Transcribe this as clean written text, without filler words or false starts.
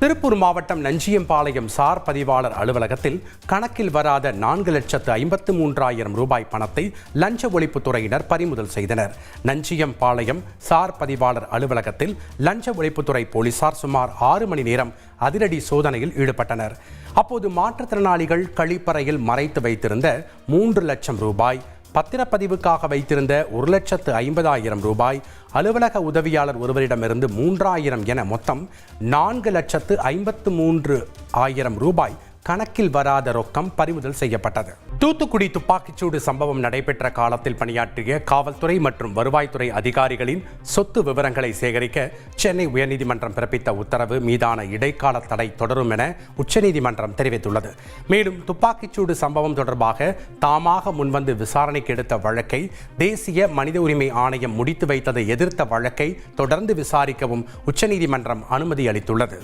திருப்பூர் மாவட்டம் நஞ்சியம்பாளையம் சார் பதிவாளர் அலுவலகத்தில் கணக்கில் வராத 4,53,000 ரூபாய் பணத்தை லஞ்ச ஒழிப்புத்துறையினர் பறிமுதல் செய்தனர். நஞ்சியம்பாளையம் சார் பதிவாளர் அலுவலகத்தில் லஞ்ச ஒழிப்புத்துறை போலீசார் சுமார் 6 மணி நேரம் அதிரடி சோதனையில் ஈடுபட்டனர். அப்போது மாற்றுத்திறனாளிகள் கழிப்பறையில் மறைத்து வைத்திருந்த 3 லட்சம் ரூபாய், பத்திரப்பதிவுக்காக வைத்திருந்த 1,50,000 ரூபாய், அலுவலக உதவியாளர் ஒருவரிடமிருந்து 3,000 என மொத்தம் 4,53,000 ரூபாய் கணக்கில் வராத ரொக்கம் பறிமுதல் செய்யப்பட்டது. தூத்துக்குடி துப்பாக்கிச்சூடு சம்பவம் நடைபெற்ற காலத்தில் பணியாற்றிய காவல்துறை மற்றும் வருவாய்த்துறை அதிகாரிகளின் சொத்து விவரங்களை சேகரிக்க சென்னை உயர்நீதிமன்றம் பிறப்பித்த உத்தரவு மீதான இடைக்கால தடை தொடரும் என உச்சநீதிமன்றம் தெரிவித்துள்ளது. மேலும் துப்பாக்கிச்சூடு சம்பவம் தொடர்பாக தாமாக முன்வந்து விசாரணைக்கு எடுத்த வழக்கை தேசிய மனித உரிமை ஆணையம் முடித்து வைத்ததை எதிர்த்த வழக்கை தொடர்ந்து விசாரிக்கவும் உச்சநீதிமன்றம் அனுமதி அளித்துள்ளது.